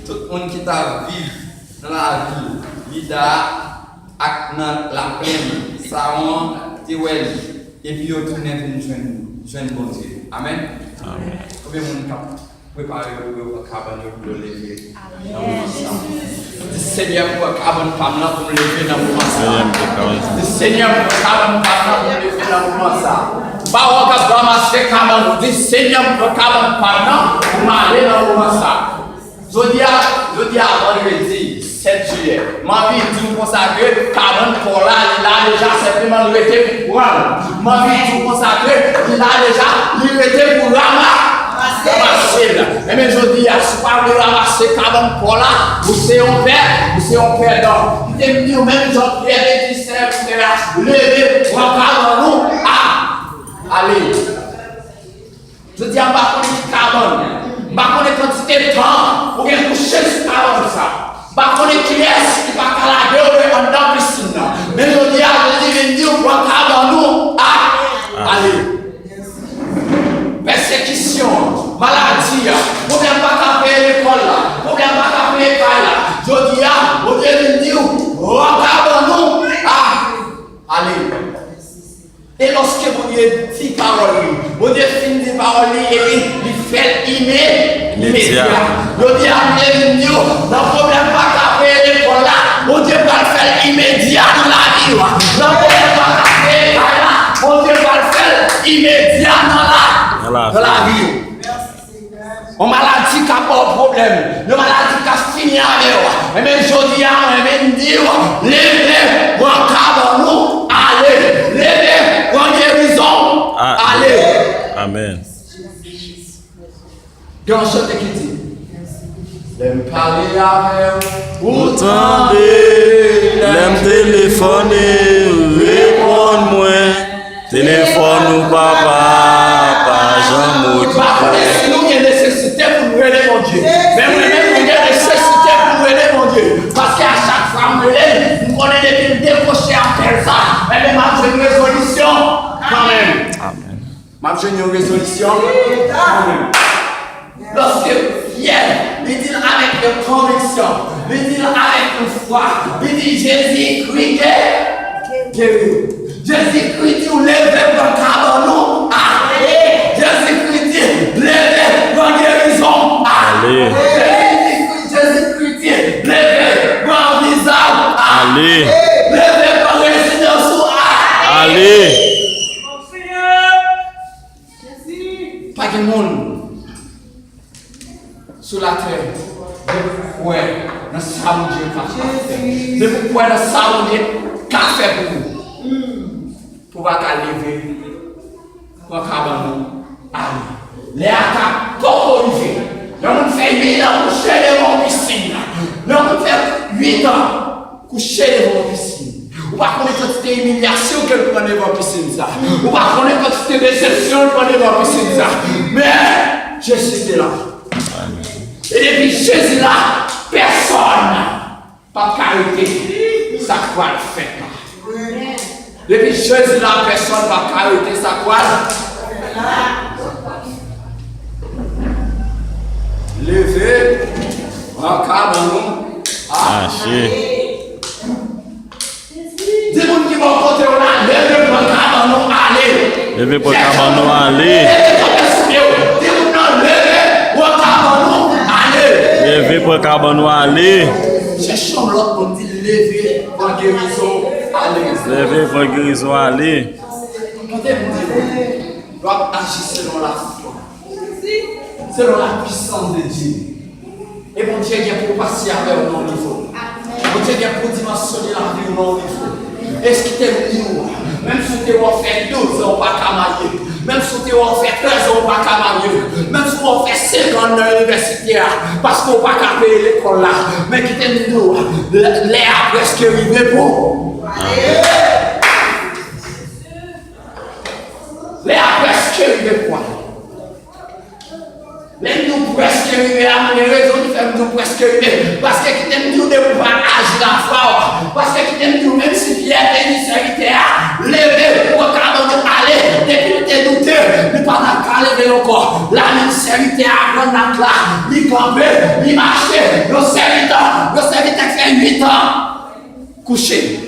tout le monde qui t'a vécu dans la vie, il a dans la plaine, ça on dit ouais, et puis il tourne vers une bonne Dieu. Amen. Amen. Combien de monde préparer pour cabane pour le lever? Seigneur pour cabane pour me lever dans le moment ça. Seigneur pour cabane pour me lever dans le moment ça. Bahwa ramasser cabane, dit Seigneur pour cabane pour m'aller dans le moment ça. Je dis avant de dire 7 juillet, ma vie tout consacré, cabane pour là déjà simplement le était pour moi. Ma vie tout consacré, là déjà il était pour ramasser là. Mais je dis à ce pas de ramasser cabane pour là, vous c'est un père, vous c'est un perdant. Il est venu même Jean-Pierre et disciples lever pour cabane nous allez. Je dis à ma cabane. Bah on est quantité de temps pour que coucher sur cabane ça. Bah on est qui est qui va calader en dans piscine. Mais je dis à Dieu pour cabane nous allez. Persécution, maladie, problème pas payer l'école là, problème pas payer là. Je dis à Dieu cabane nous allez. Et lorsque vous dit parole, vous dites fin de parole et il fait immédiat. Vous dites à Dieu, dans le problème pas qu'à faire l'école là, vous dites pas le faire immédiat dans la vie. Dans le problème pas qu'à faire là, vous dites pas le faire immédiat dans la vie. On maladie qui a pas de problème, une maladie qui a fini avec vous. Mais je dis à Dieu, levez vos câbles nous, allez, levez vos guérisons, allez. Amen. Grand chante qui dit, l'aime parler avec vous, entendez, l'aime téléphoner, répondre-moi, téléphone ou papa, pas Jean-Maud. Si nous avons nécessité pour nous aider, mon Dieu. Mais moi-même, nous avons nécessité pour nous aider, mon Dieu. Parce qu'à chaque fois, nous connaissons des décrocher à faire ça. Mais même, j'ai une résolution. Quand même. Amen. J'ai une résolution. Quand même. Lorsque Pierre, il dit avec une conviction, il dit avec une foi, il dit Jésus-Christ guéri. Jésus-Christ dit, levez vos cabanon. Allez. Jésus-Christ dit, levez vos guérisons. Allez. Jésus-Christ dit, levez vos visages. Allez. Levez vos résidences. Allez. Pas de monde sur la terre. Ouais, dans ça où Dieu a fait. C'est pourquoi dans ça où Dieu a fait pour vous. Pour pas lever, pour cabane, allez. Les attaques, tout arrivé. L'on fait 8 ans coucher devant la piscine. L'on fait 8 ans coucher devant la piscine. Ou pas connaître quantité d'humiliation qu'elle prend devant la piscine. Ou pas connaître quantité de déception qu'elle prend devant la piscine. Mais Jésus est là. Et depuis Jésus là, personne pas carité sa croix fait là. Depuis Jésus là, personne va carité sa croix. Levez en cabanon. Haché. Dis-moi qui vont côté là, levez pour cabanon, allez. Levez pour cabanon, allez. Levez pour cabanon, allez. Cherchons l'autre pour dire lever en guérison, allez. Levez pour guérison, allez. Doit agir selon la foi, selon la puissance de Dieu. Et mon Dieu vient pour passer avec nos niveaux. Mon Dieu vient pour dimensionner la vie de nos niveaux. Est-ce qu'il t'aime nous? Même si tu as fait 12 ans, pas qu'à marier. Même si tu as fait 13 ans, pas qu'à marier. Même si tu as fait 5 ans dans l'université, parce qu'on n'a pas qu'à payer l'école là. Mais qui t'aime nous? L'air a presque arrivé pour. Les a presque arrivé quoi? Les nous presque arrivé à les raisons de faire nous presque arrivé. Parce que qui t'aime nous de pouvoir agir la foi. Parce que qui t'aime nous, même si Pierre est insécurité, lever pour cabanon aller, depuis que tu es douté, ne pas la lever encore. La même serviteur à grande là, il campait, il marchait. Le serviteur fait 8 ans. Couché.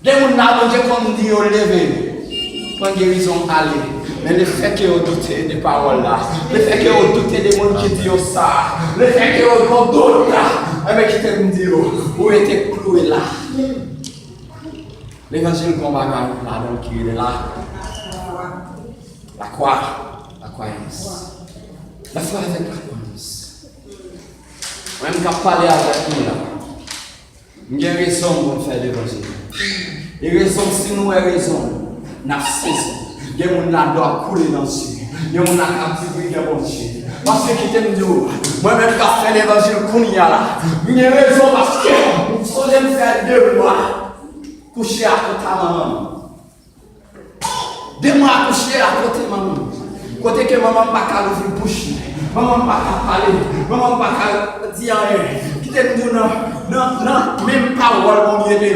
Des gens là, bon Dieu, comme dit, on levé. Quand guérison aller. Mais le fait que vous doutez des paroles là, le fait que vous doutez des gens qui disent ça, le fait que vous doutez là, mais qui te dit, vous êtes cloué là. L'évangile qu'on va là, donc il est là. La croyance. La foi avec la croyance. Même quand je parle avec nous là, il y a raison pour faire l'évangile. Il y a raison si nous avons raison, nous avons saisi. Il y a des gens qui doivent couler dans le ciel. Il y a des gens qui doivent bon Dieu. Parce que qui t'aime dire, moi-même qui a fait l'évangile qu'on y a là, il y a raison parce que nous sommes faire 2 mois coucher à côté de maman. 2 mois coucher à côté de maman. Côté que maman n'a pas qu'à ouvrir bouche, maman n'a pas qu'à parler, maman n'a pas qu'à dire rien. Qui t'aime dire non, même parole mon Dieu te dit,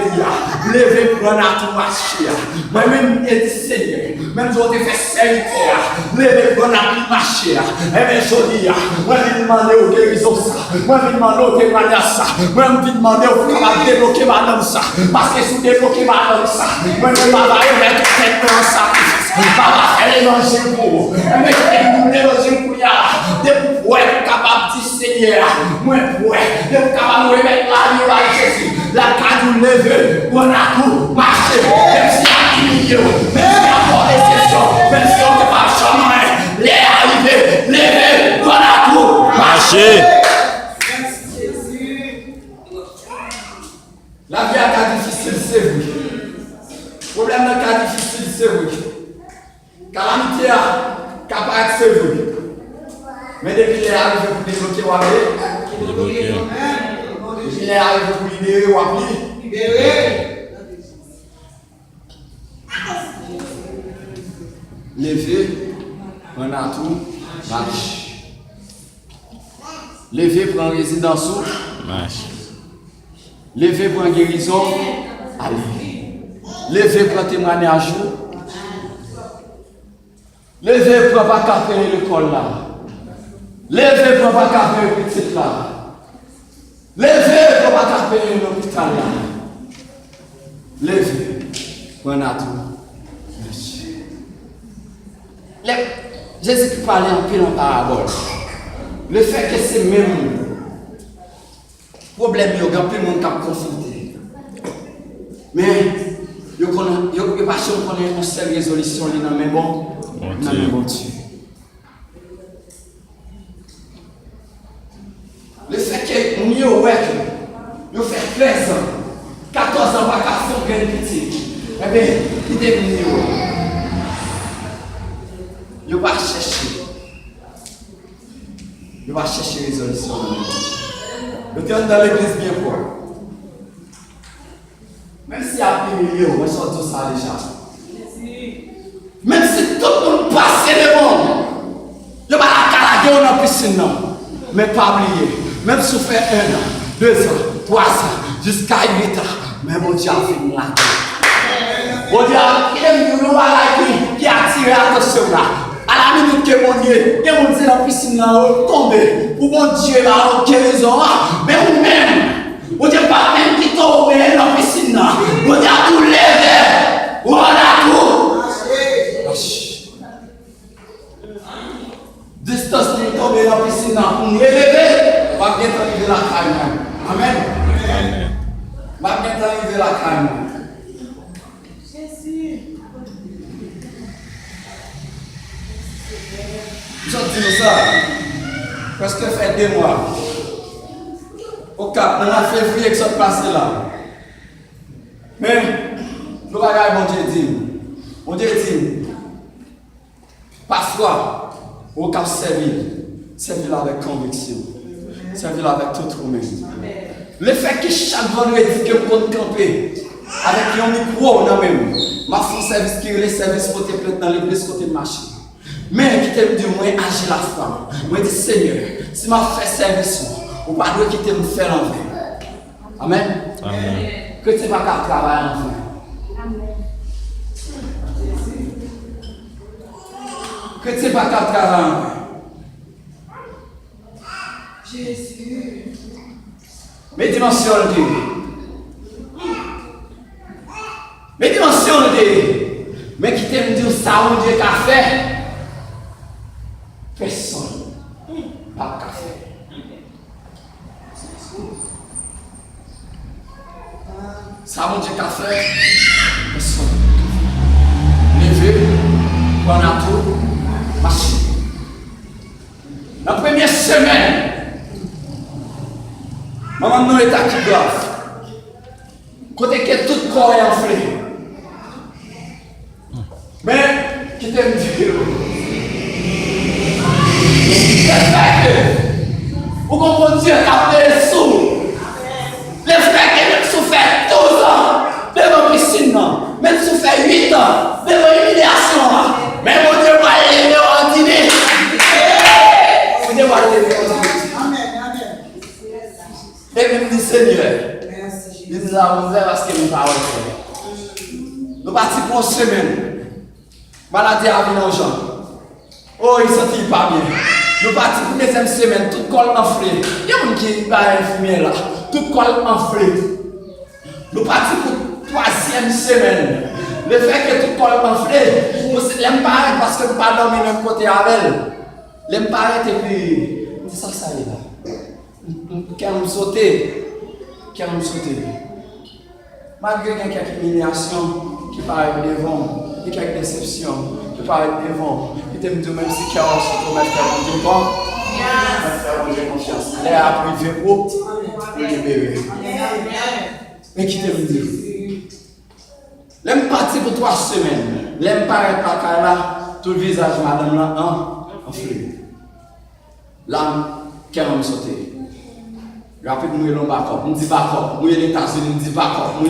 levez pour un tout marcher. Moi-même, je dis Seigneur, même si je fais serviteur, levez pour un tout marcher. Et bien, je dis, moi, je demande au guérison ça, moi, je demande au témoignage ça, moi, je demande au débloquer madame ça, parce que si vous débloquez madame ça, moi, je vais mettre tête dans ça. Papa, faire l'évangile pour vous. Mais l'évangile pour vous, de vous être capable de dire Seigneur, moi, de vous capable de remettre la vie à Jésus. La carte vous levez, on a tout marché. Même si il y a un milieu, même si il y a encore des sessions, même si on ne peut pas changer, les arrivés, levez, on a tout marché. La vie a été difficile, c'est vrai. Le problème de cas difficile, c'est vrai. Calamité a capable de se jouer. Mais depuis qu'il est arrivé pour débloquer ou appeler, depuis qu'il est arrivé pour libérer ou appeler, lever, on a tout, marche. Lever pour une résidence ou marche. Lever pour une guérison, aller. Lever pour un témoignage. Levez pour ne pas capter l'école là. Levez pour ne pas capter le petit là. Levez pour ne pas capter l'hôpital là. Levez pour un atout. Jésus qui parlait en pile en parabole. Le fait que c'est même problème, il y a plus de monde qui a confronté. Mais il n'y a pas une seule résolution, mais bon. Bon Dieu. Le fait que nous nous fait 13 ans, 14 ans, pas qu'à faire une petite. Eh bien, il est venu. Il va chercher. Il va chercher résolution. Le temps dans l'église bien fort. Même s'il y a plus de milieu, on sort tout ça déjà. Même si tout le monde passe le monde, il va la calaguer dans la piscine, mais pas oublier. Même si vous faites 1 an, 2 ans, 3 ans, jusqu'à 8 ans, mais mon Dieu a fini là. Mon Dieu a mis une qui a attiré l'attention là. À la minute que mon Dieu, il y a mon Dieu dans la piscine là, tomber. Pour mon Dieu là, guérison là, mais vous-même, mon Dieu pas même qui tombe dans la piscine là. Mon Dieu a tout levé. On a tout. Distance pour tomber dans la piscine pour nous élever, va bien arriver la caille. Amen. Amen. Va bien arriver la caille. Jésus. Je dis ça, parce que fait 2 mois. Au cap, on a février que ça passe là. Mais, nous regardons mon Dieu dit. Mon Dieu dit, parfois, au cap servir avec conviction, servir avec toute vous-même. Le fait que chaque vendredi que vous comptez camper, avec un micro, non même, ma fille service qui est le service côté dans l'église côté marché. Mais qui t'aime dire, moi, agir la femme. Moi, dis Seigneur, si je fais service, ou pas de quitter me faire l'envers. Amen. Amen. Que tu n'as pas travailler l'envers. chrétien pas qu'à travailler. Jésus. Mais dimension de Dieu. Mais dimension de Dieu. Mais qui t'aime dire ça, où Dieu qu'a fait. Personne. Pas qu'à faire. Ça, mon Dieu qu'a fait. Personne. Levé. Prends à tout. Marcher. La première semaine. Maman nous est à qui grave. Côté que tout corps est enflé. Mais, qui t'aime dire? Vous comprenez Dieu qui a fait les sous. Les frères qui ont souffert 12 ans devant la piscine, même souffert 8 ans devant l'humiliation. Mais mon Dieu va lever en dîner. Mon Dieu va lever en dîner. Et même dit Seigneur, il nous a ouvert parce que nous parlons. Nous partons pour une semaine. Maladie a vu nos gens. Oh, il ne sentit pas bien. Nous partons pour une deuxième semaine, tout col enflé. Il y a un qui va infirmier là, tout col enflé. Nous partons pour la troisième semaine. Le fait que tout col enflé, nous l'aime pas parce que nous ne pas dormir même côté avec elle. L'aime pas et puis, c'est ça y est là. Quand nous sauter, malgré quelques humiliations qui paraissent devant, et quelques déceptions qui paraissent devant, qui t'aiment dire même si Kéros se trouve à faire mon Dieu bon, faire mon Dieu confiance. Les a privé pour le libérer. Mais qui t'aime dire, l'aime partir pour 3 semaines, l'aime paraître pas là, tout le visage madame là, en flux. L'âme, Kéros me sauter. Rapide, nous sommes backup, nous disons backup, nous sommes les États-Unis, nous disons backup, nous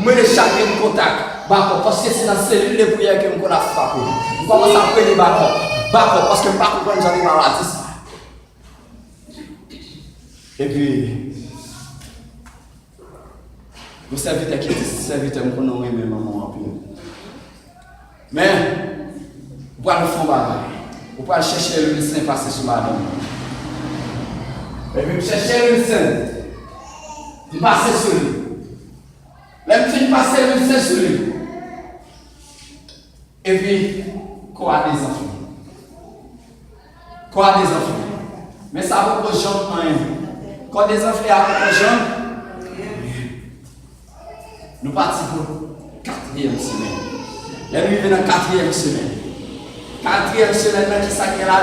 sommes chacun de contact, backup, parce que c'est dans la cellule de prière que nous avons frappé. Nous commençons à appeler backup, parce que nous ne pouvons pas comprendre les maladies. Et puis, nous serviteurs qui disent serviteurs, nous connaissons même maman en plus. Mais, vous pouvez le faire bagaille, vous pouvez chercher le saint passer sur madame. Et puis, je cherchais le sein. Je passais sur lui. Même si je passais le sein sur lui. Et puis, quoi des enfants? Quoi des enfants? Mais ça va pour les gens rien. Quoi des enfants à les gens? Nous partons pour 4e semaine. Là, nous venons dans la 4e semaine. 4e semaine, qui s'est là.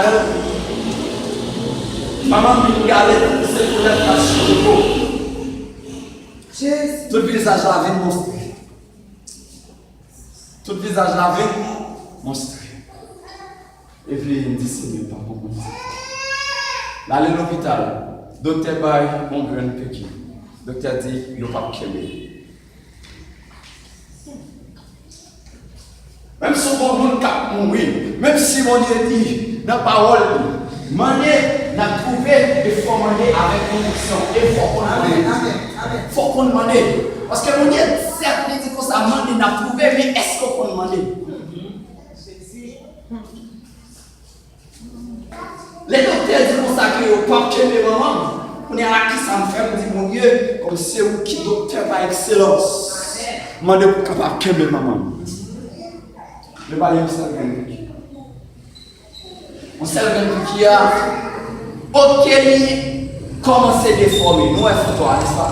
Maman me regardait, c'est pour la passion de peau. Tout le visage lavé, monstré. Tout le visage lavé, monstré. Et puis il me dit, Seigneur, pas pour moi. Là, à l'hôpital, docteur Baye, mon grand petit. Docteur dit, il n'y a pas de kébé. Même si mon monde cap mourir, même si mon Dieu dit, dans la parole, manier n'a trouvé et il faut manger avec conviction. Il faut qu'on demande. Faut qu'on demande. Parce que mon Dieu, certes, il dit que ça demande, n'a trouvé, mais est-ce qu'on peut demander? Les docteurs disent pour ça que le pape que mes mamans, on est là qui s'en fait, on dit mon Dieu, comme c'est où qui docteur par excellence. Demandez pour capable que mes mamans. Le bail est ça. On sait qui a auquel commencé à déformer. Nous, il faut toi, n'est-ce pas?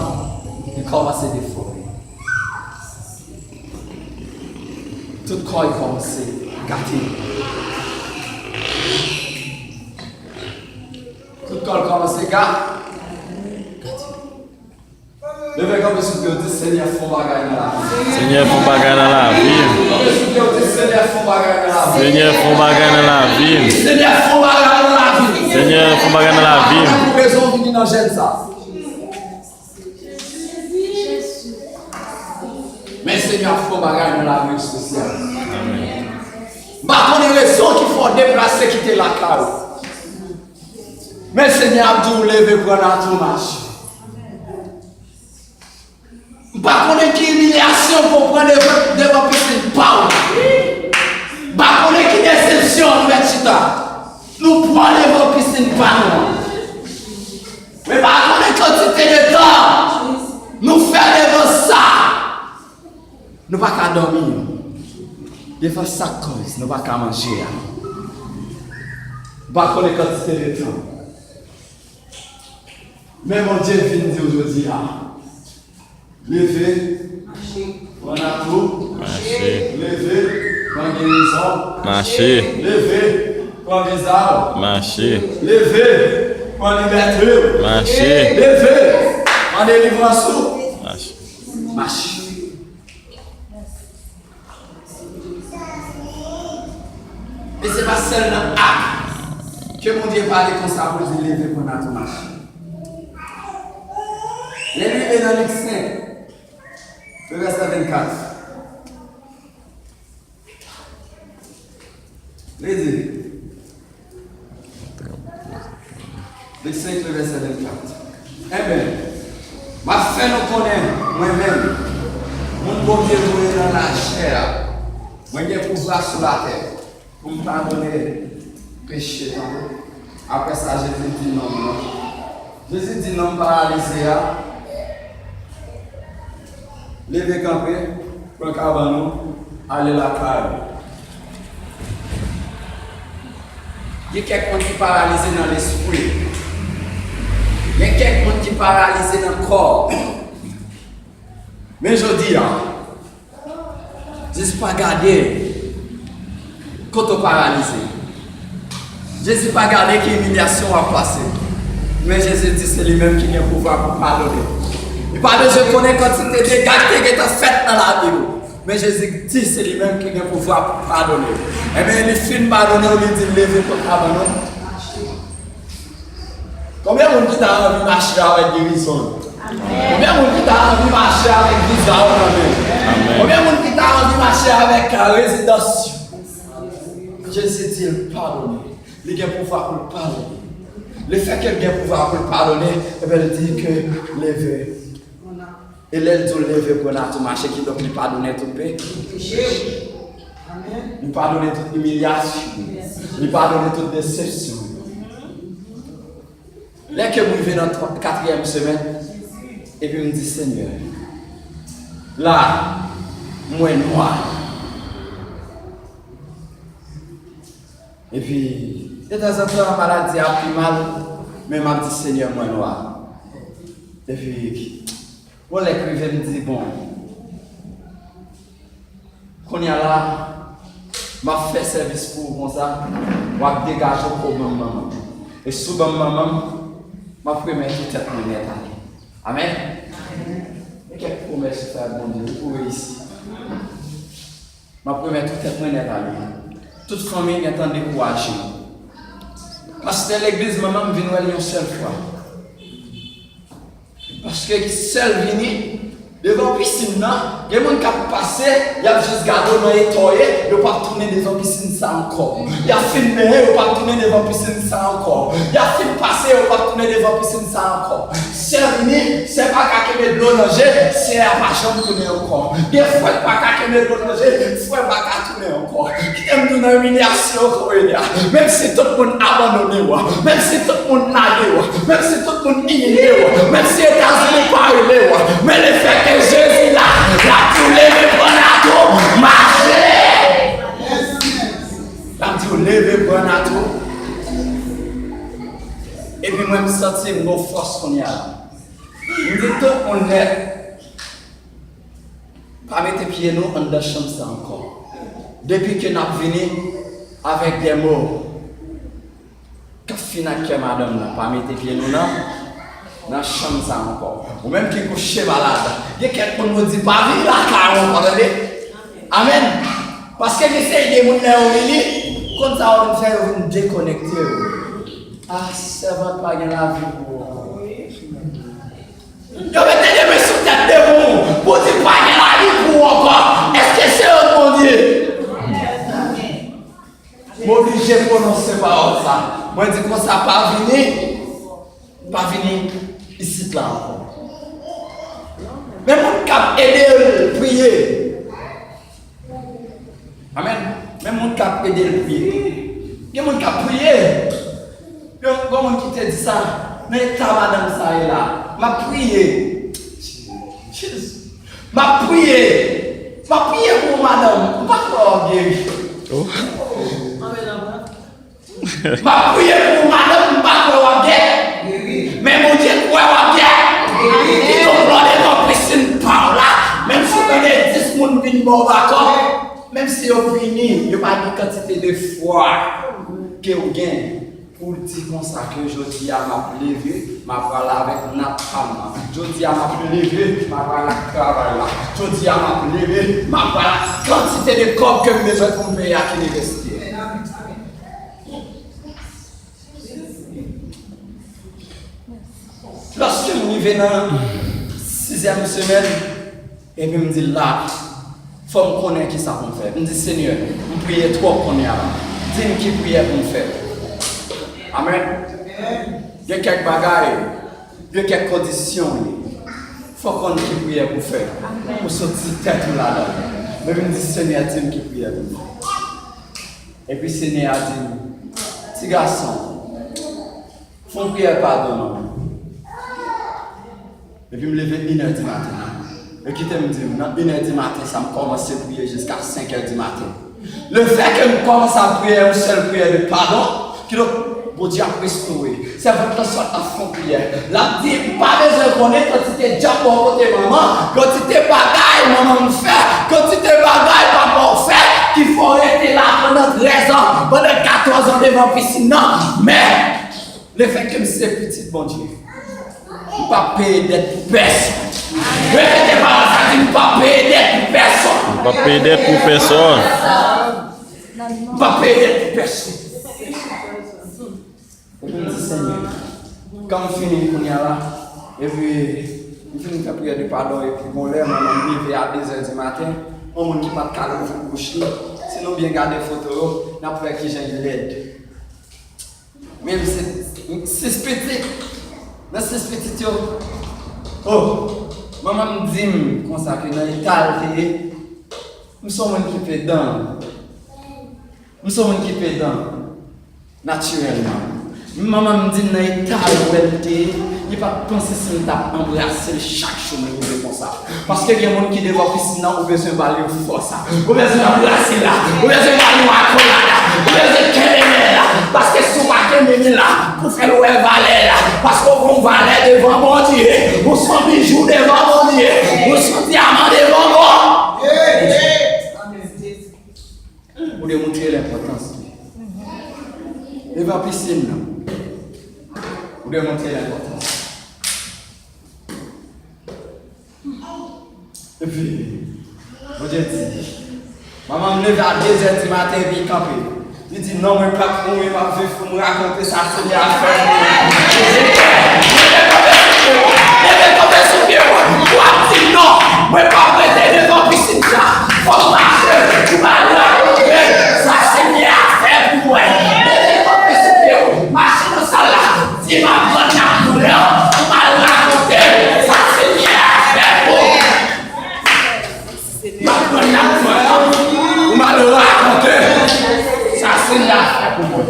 Il commence à déformer. Tout corps est commencé à gâter. Tout corps commence à gâter. Levez comme si vous dites, Seigneur, font bagaille dans la vie. Seigneur, font bagaille dans la vie. Seigneur, font bagaille dans la vie. Seigneur, font bagaille dans la vie. Seigneur, font bagaille dans la vie. Seigneur, font bagaille dans la vie. Pour raison de dans j'aime ça. Mais Seigneur, font bagaille dans la vie spéciale. Par contre, les raisons qu'il faut déplacer, quitter la case. Mais Seigneur, Abdou, levez pour un tournage. Par contre, qui humiliation pour prendre devant piscine, pas. Par contre, qui déception, résultat. Nous prenons vos piscines par nous. Mais par contre, quantité de temps, nous faisons ça. Nous ne pouvons pas dormir. Des fois, ça cause, nous ne pouvons pas manger. Nous ne pouvons pas quantité de temps. Mais mon Dieu vient dire aujourd'hui, levez, on a tout, levez, on guérison, Marcher. levez, on visage, Marcher. levez, on liberté, Marcher. levez, on délivrance, Marcher. marche. Et ce n'est pas seulement acte que mon Dieu parle comme ça pour dire lever pour notre marche. Les livres dans Luc 5, le verset 24. Lisez. Luc 5, le verset 24. Eh bien, ma frère nous connaît moi-même. Mon bon Dieu est dans la chair. Moi, j'ai pouvoir sur la terre pour me pardonner le péché. Après ça, Jésus dit non. Jésus dit non paralysé. Levez camper, pour cabanon, aller la caille. Il y a quelqu'un qui est paralysé dans l'esprit. Il y a quelqu'un qui est paralysé dans le corps. Mais je dis, je ne suis pas gardé quand on est paralysé. Je ne suis pas gardé que l'humiliation a passé. Mais Jésus dit c'est lui-même qui a le pouvoir pour pardonner. Il parle de je connais quantité de dégâts qui ont été faits dans la Bible. Mais Jésus dit c'est lui-même qui a le pouvoir pour pardonner. Et bien il finit pardonner, il dit lever pour pardonner. Combien de gens qui ont envie de marcher avec guérison? Combien de gens qui ont envie de marcher avec visage? Combien de gens qui ont envie de marcher avec la résidence? Jésus dit pardonner. Il a le pouvoir pour pardonner. Le fait qu'elle ait le pouvoir pour pardonner, elle dit que lever. Et elle dit lever pour notre marché qui donc lui pardonner tout paix. Lui pardonner toute humiliation. Lui pardonner toute déception. Là que vous vivez dans la 4e semaine, et puis me dit Seigneur, là, moi noir. Et puis, de temps en temps, la maladie a pris mal, mais m'a dit Seigneur, moi noir. Et puis, on l'écrivait me dit bon, qu'on y a là, m'a fait service pour comme ça, m'a dégagé le problème maman. Et sous le maman, m'a fait mettre tout tête mon net. Amen. Et quelle promesse faire bon Dieu pour ici. M'a fait mettre tout tête mon net. Toute famille est en découragée. Parce que l'église, maman vient une seule fois. Parce que seul vini, devant la piscine, il y a des gens qui ont passé, il y a juste gardé dans les toilettes, il n'y a pas tourné devant la piscine ça encore. Il y a filmé, il n'y a pas tourné devant la piscine ça encore. Il y a film passé, il n'y a pas tourné devant la piscine ça encore. Seul vini, c'est pas qu'à mettre de l'eau nager, c'est à pas chambre tourner encore. Des fois, pas qu'à mettre de l'eau nager, il faut pas qu'à tourner encore. Qui aime nous dans l'humiliation, même si tout le monde abandonné, même si tout le monde nagué, même si tout le monde ignoré, même si les États-Unis parlent, mais le fait que Jésus là, tout levé pour la tour, marcher. Là, tout levé pour la tour. Et puis moi, je me sens nos forces qu'on y a. Je dis tout on est. Pas mettre pieds nous en de chambre ça encore. Depuis que nous sommes venus avec des mots. Quand finalement madame là, pas mettre pieds nous là. Dans la chambre ça encore. Ou même qui est couché malade. Il y a quelqu'un qui me dit pas vivre la carrière, vous comprenez? Amen. Parce que j'essaie de monter au lit, comme ça on va faire une déconnecter. Ah, ça va pas gagner la vie pour. Je vais te mettre sur tête de vous pour dire pas gagner la vie pour encore. Est-ce que c'est un bon Dieu? M'oblige à prononcer parole ça. Moi je dis qu'on ça pas venir ici là encore. Mais mon cap aider à prier. Amen. Même mon cap aider à prier. Il y a des gens qui ont prié. Il y a des gens qui te dit ça. Mais ta madame, ça est là. M'a prié. M'a prié. M'a prié pour madame. Pas pour guérir. M'a prié pour madame. Pas pour guérir. Mais mon Dieu, pour guérir. Il ont plein de piscine par là. Même si on est 10 personnes qui viennent bon d'accord. Même si on finit, il n'y a pas de quantité de foi que vous gagnez. Pour dire comme ça que je dis à ma lever, ma parole avec notre femme. Je dis à ma lever, ma parole avec travail là. Je dis à ma lever, ma parole quantité de corps que je besoin pour me payer à l'université. Lorsque je suis dans la 6e semaine, et puis je me dis là, il faut me connaître qui ça pour me faire. Je me dis Seigneur, je prie trop pour nous. Dis-moi qui prie pour me faire. Amen. Il y a quelques bagailles, il y a quelques conditions. Il faut qu'on qui prie pour faire. Pour sortir tête là-dedans. Mais je me dis Seigneur, dis-moi qui prie pour me faire. Et puis Seigneur a dit, petit garçon, il faut prier pardon. Et puis je me lever 1h du matin. Et qui me dit, 1h du matin, ça me commence à prier jusqu'à 5h du matin. Le fait que je commence à prier une seule prière de pardon, qui bon Dieu a restauré. C'est votre sorte à fond prière. La dit, pas besoin de connaître quand tu t'es déjà pour côté maman, quand tu t'es bagaille, maman me fait, quand tu t'es bagaille, papa me fait, qu'il faut rester là pendant 13 ans, pendant 14 ans devant la piscine. Non, mais le fait que je suis petit, bon Dieu. Je ne peux pas payer d'être pour personne. Répétez par là, ça dit, je ne peux pas payer d'être pour personne. Je ne peux pas payer d'être pour personne. Je ne peux pas payer d'être pour personne. Et puis, je dis, Seigneur, quand je finis qu'on y a là, et puis, je finis de prier de pardon, et puis, bon, là, je suis à 2h du matin, on ne peut pas de calme pour boucher. Sinon, bien garder photos, on a pris qui j'ai l'aide. Même si c'est petit. Dans ce petit oh, maman me dit comme ça que dans l'Italie, nous sommes équipés dedans. Nous sommes équipés dedans, naturellement. Maman me dit dans l'Italie, il n'y a pas de penser si nous avons embrassé chaque chose comme ça. Parce qu'il y a des gens qui devant piscine, ou besoin de baler au force. Ou besoin d'embrasser là, ou besoin de baler à colada, ou besoin de kémémer là. Parce que si on va kémémer là, pour faire le valet là. Parce qu'on va valet devant mon Dieu. On s'en bijoux devant mon Dieu. On s'en diamant devant moi. Pour démontrer l'importance. Devant piscine. Pour démontrer l'importance. Et puis, mon Dieu dit, maman me lève à 2h du matin et puis camper. Il dit non, mais pas pour moi, je vais me raconter ça, Seigneur, à faire. Je vais non, je ne vais pas prêter devant piscine là. Il faut marcher, tu vas raconter ça, Seigneur, à faire pour moi. Marcher dans ça là, dis ma bonne couleur, tu vas raconter ça, Seigneur, à faire pour moi. Ma bonne couleur, tu vas raconter ça, Seigneur, à faire pour moi.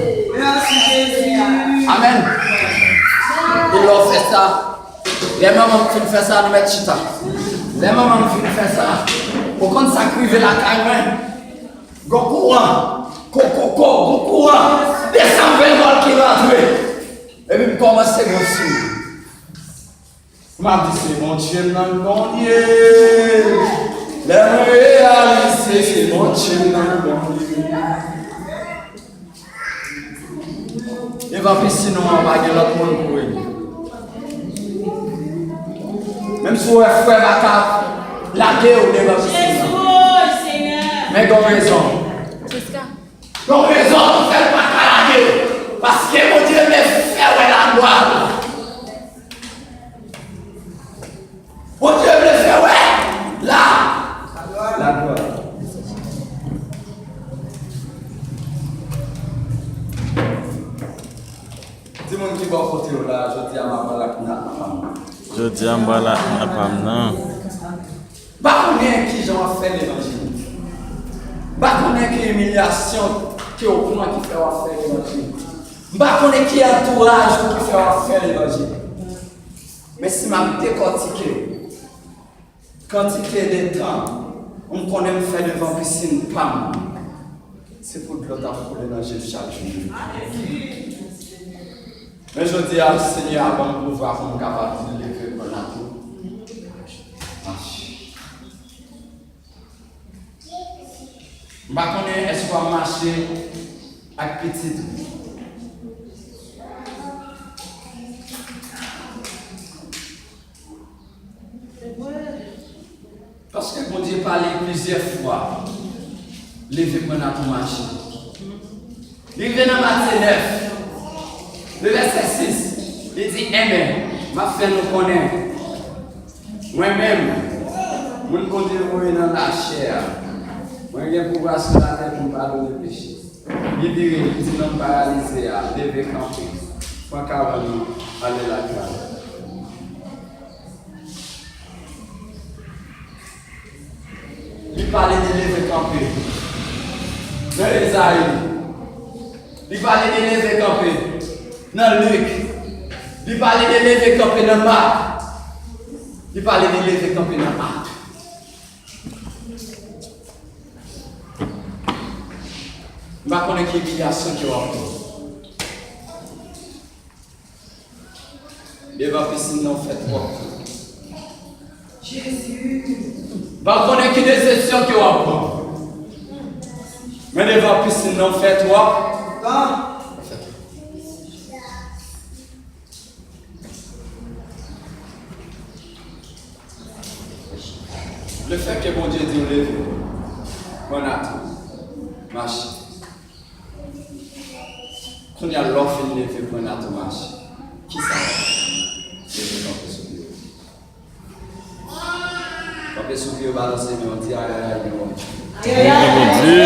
Amen. Il leur fait ça. Les mamans qui font ça, nous mettons chita. Les mamans qui font ça. Pour qu'on s'acrive la carrière, go courant, go courant, descend 20 volts qui rentrent. Et puis commence à grossir. Je m'a dit, c'est mon Dieu, non, Dieu. Les réaliser, c'est mon Dieu, non, Dieu. Et va piscine, on va gagner l'autre monde pour lui. Même si on fait la guerre au débat piscine. Mais qu'on raison. Qu'on raison, on fait pas la guerre. Parce que mon Dieu me fait la gloire. Mon Dieu me fait là. La gloire. Dis-moi qui va côté là, je dis à ma femme. Je dis à ma femme, non. Pas combien qui j'en fait l'évangile. Pas combien qui humiliation, qui est au point qui fait faire l'évangile. Je ne sais pas qui est entourage qui fait faire l'évangile. Mais si je décortiqué, quantité de temps, on connaît me faire devant piscine, pam. C'est pour que l'autre pour l'évangile chaque jour. Mais je dis à Seigneur, avant de pouvoir être capable de lever pour la tour. Je ne sais pas est-ce qu'on marche avec petit. Parce que mon Dieu parlait plusieurs fois. Levez pour notre marché. Levez dans Matthieu 9. Le verset 6. Il dit Amen. Ma fait nous connaître. Moi-même, je ne continue dans la chair. Moi, j'ai pouvoir sur la tête pour pardonner le péché. Il dit non paralysé, lever camper. Pour qu'avant aller la grâce. Il parlait de lever camper. Dans Esaïe. Il parlait de lever camper. Dans Luc. Il parlait de lever camper dans Marc. Il parlait de lever camper dans Marc. Je ne sais pas qui est qui est il va piscine non fait trop. Jésus. Je ne sais pas qui déception qui est mais il va piscine non fait trop. Le fait que mon Dieu dit lever, bon tout, marche. Quand il y a l'offre de lever pour tout marche, qui ça va? Lever camper sur Dieu. Camper sur Dieu, balancer, mais on dit aïe aïe aïe, bon Dieu.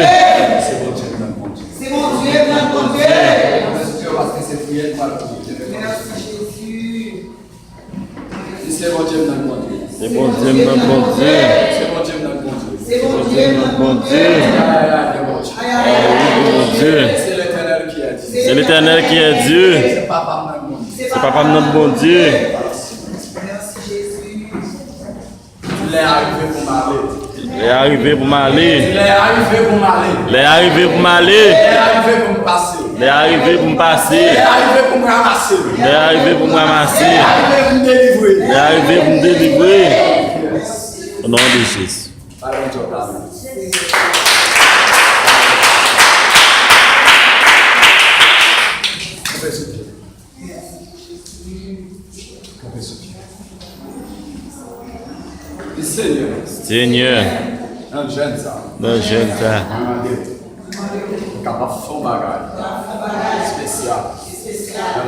C'est bon Dieu, mon Dieu. C'est mon Dieu, mon Dieu. Parce que c'est prière par le Dieu. Merci Jésus. C'est bon Dieu, mon Dieu. C'est bon Dieu, mon Dieu. C'est bon Dieu, mon Dieu. C'est mon Dieu, mon Dieu. Aïe aïe, mon Dieu. Mon Dieu. C'est l'Éternel qui a dit. C'est l'Éternel qui est Dieu. C'est Papa, mon Dieu. C'est Papa notre bon Dieu. Merci Jésus. Il est arrivé pour m'aller. Il est arrivé pour m'aller. Il est arrivé pour m'aller. Il est arrivé pour Il m'aller. est arrivé pour me passer. Il est arrivé pour me passer. Il est arrivé pour me ramasser. Il est arrivé pour me ramasser. Il est arrivé pour me délivrer. Il est arrivé pour me délivrer. Au nom de Jésus. Allons, Dieu, amen. Seigneur, Seigneur, un jeune ça, nos jeunes frères, capable de faire un bagage spécial.